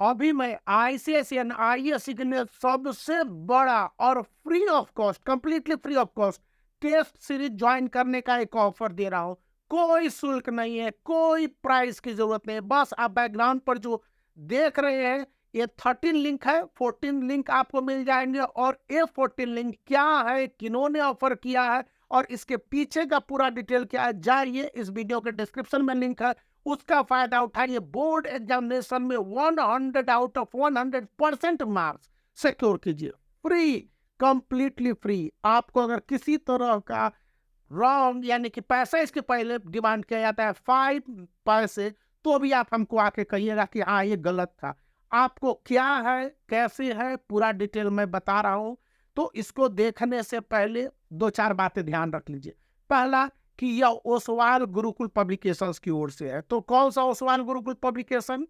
अभी मैं ICSE and ISC के लिए सबसे बड़ा और free of cost, completely free of cost test series join करने का एक ऑफर दे रहा हूँ। कोई शुल्क नहीं है, कोई प्राइस की जरूरत नहीं है। बस आप बैकग्राउंड पर जो देख रहे हैं ये 13 लिंक है, 14 लिंक आपको मिल जाएंगे। और ये 14 लिंक क्या है, किन्होंने ऑफर किया है और इसके पीछे का पूरा डिटेल क्या है, जाइए इस वीडियो के डिस्क्रिप्शन में लिंक है, उसका फायदा उठाइए। बोर्ड एग्जामिनेशन में 100 आउट ऑफ 100% मार्क्स सिक्योर कीजिए, फ्री, कंप्लीटली फ्री। आपको अगर किसी तरह का रॉन्ग यानी कि पैसा इसके पहले डिमांड किया जाता है 5 पैसे, तो भी आप हमको आके कहिएगा कि हाँ ये गलत था। आपको क्या है, कैसे है, पूरा डिटेल मैं बता रहा हूँ। तो इसको देखने से पहले 2-4 बातें ध्यान रख लीजिए। पहला कि यह ओसवाल गुरुकुल पब्लिकेशंस की ओर से है। तो कौन सा ओसवाल गुरुकुल पब्लिकेशन?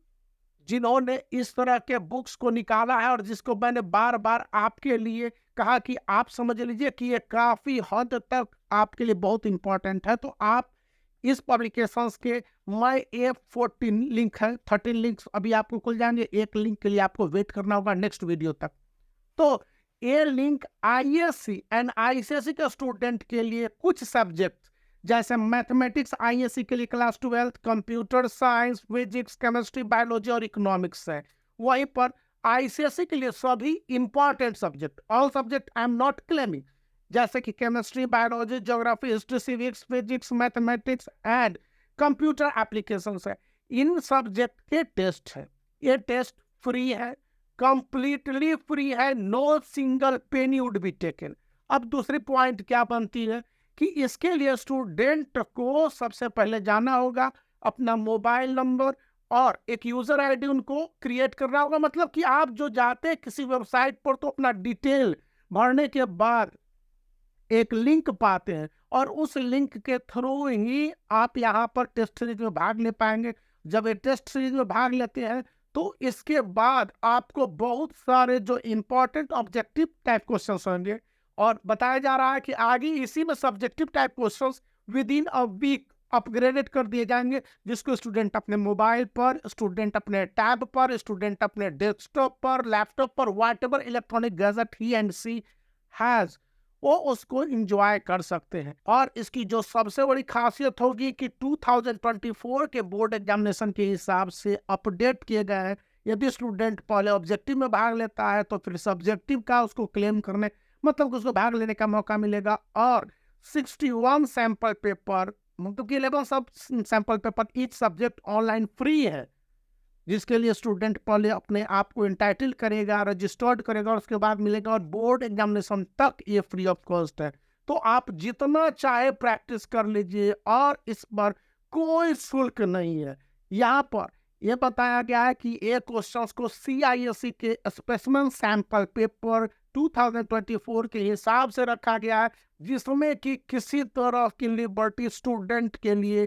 जिन्होंने इस तरह के बुक्स को निकाला है और जिसको मैंने बार बार आपके लिए कहा कि आप समझ लीजिए कि ये काफ़ी हद तक आपके लिए बहुत इंपॉर्टेंट है। तो आप इस पब्लिकेशंस के मैं ये 14 लिंक है, 13 लिंक्स अभी आपको खुल जाएंगे। एक लिंक के लिए आपको वेट करना होगा नेक्स्ट वीडियो तक। तो ये लिंक आईएससी एंड आईसीएसई के स्टूडेंट के लिए कुछ सब्जेक्ट जैसे मैथमेटिक्स आईएससी के लिए class 12, computer science, physics, chemistry, biology और इकोनॉमिक्स है। वहीं पर आईसीएसई के लिए सभी important subject, all subject I am not claiming, जैसे कि chemistry, biology, geography, history, civics, physics, mathematics and computer applications है। इन सब्जेक्ट के टेस्ट है, ये टेस्ट फ्री है, कंप्लीटली फ्री है, no single penny would be taken. अब दूसरी पॉइंट क्या बनती है कि इसके लिए स्टूडेंट को सबसे पहले जाना होगा, अपना मोबाइल नंबर और एक यूजर आईडी उनको क्रिएट करना होगा। मतलब कि आप जो जाते हैं किसी वेबसाइट पर तो अपना डिटेल भरने के बाद एक लिंक पाते हैं और उस लिंक के थ्रू ही आप यहाँ पर टेस्ट सीरीज में भाग ले पाएंगे। जब ये टेस्ट सीरीज में भाग लेते हैं तो इसके बाद आपको बहुत सारे जो इंपॉर्टेंट ऑब्जेक्टिव टाइप क्वेश्चंस होंगे और बताया जा रहा है कि आगे इसी में subjective type questions within a week upgraded कर दिए जाएंगे, जिसको स्टूडेंट अपने मोबाइल पर, स्टूडेंट अपने टैब पर, स्टूडेंट अपने डेस्कटॉप पर, लैपटॉप पर, whatever electronic gadget he and she has, वो उसको इंजॉय कर सकते हैं। और इसकी जो सबसे बड़ी खासियत होगी कि 2024 के बोर्ड एग्जामिनेशन के हिसाब से अपडेट किए गए हैं। यदि स्टूडेंट पहले ऑब्जेक्टिव में भाग लेता है तो फिर सब्जेक्टिव का उसको क्लेम करने, मतलब उसको भाग लेने का मौका मिलेगा। और 61 सैंपल पेपर, मतलब कि 11 सब sample paper each subject online free है, जिसके लिए स्टूडेंट पहले अपने आप को इंटाइटल करेगा, रजिस्टर्ड करेगा और उसके बाद मिलेगा। और बोर्ड एग्जामिनेशन तक ये फ्री ऑफ कॉस्ट है। तो आप जितना चाहे प्रैक्टिस कर लीजिए और इस पर कोई शुल्क नहीं है। यहाँ पर यह बताया गया है कि ये क्वेश्चंस को सीआईएससी के स्पेसिमेन सैंपल पेपर 2024 के हिसाब से रखा गया है, जिसमें कि किसी तरह की लिबर्टी स्टूडेंट के लिए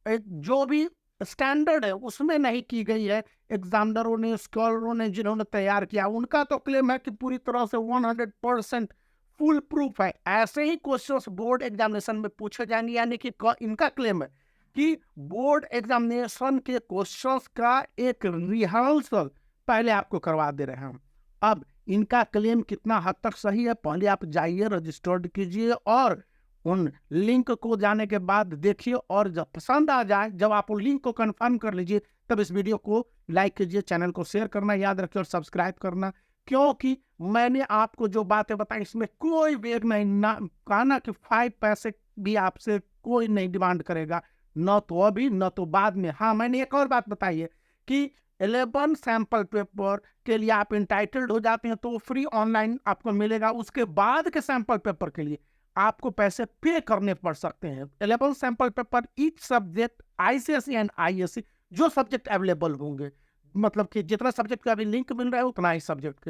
एक जो भी स्टैंडर्ड है उसमें नहीं की गई है। एग्जामिनरों ने, स्कॉलरों ने जिन्होंने तैयार किया, उनका तो क्लेम है कि पूरी तरह से 100% फुल प्रूफ है। ऐसे ही क्वेश्चंस बोर्ड एग्जामिनेशन में पूछे जाएंगे, यानी कि इनका क्लेम है कि बोर्ड एग्जामिनेशन के क्वेश्चंस का एक रिहर्सल पहले आपको करवा दे रहे हैं हम। अब इनका क्लेम कितना हद तक सही है, पहले आप जाइए, रजिस्टर्ड कीजिए और उन लिंक को जाने के बाद देखिए। और जब पसंद आ जाए, जब आप उन लिंक को कंफर्म कर लीजिए, तब इस वीडियो को लाइक कीजिए, चैनल को शेयर करना याद रखिए और सब्सक्राइब करना, क्योंकि मैंने आपको जो बातें बताई इसमें कोई वेग नहीं, ना कहा ना कि 5 पैसे भी आपसे कोई नहीं डिमांड करेगा, न तो अभी न तो बाद में। हाँ, मैंने एक और बात बताई है कि 11 सैंपल पेपर के लिए आप इंटाइटल्ड हो जाते हैं तो फ्री ऑनलाइन आपको मिलेगा। उसके बाद के सैंपल पेपर के लिए आपको पैसे पे करने पड़ सकते हैं। 11 sample paper each subject ICSE and ISC, जो सब्जेक्ट अवेलेबल होंगे, मतलब कि जितना सब्जेक्ट का अभी लिंक मिल रहा है उतना ही सब्जेक्ट के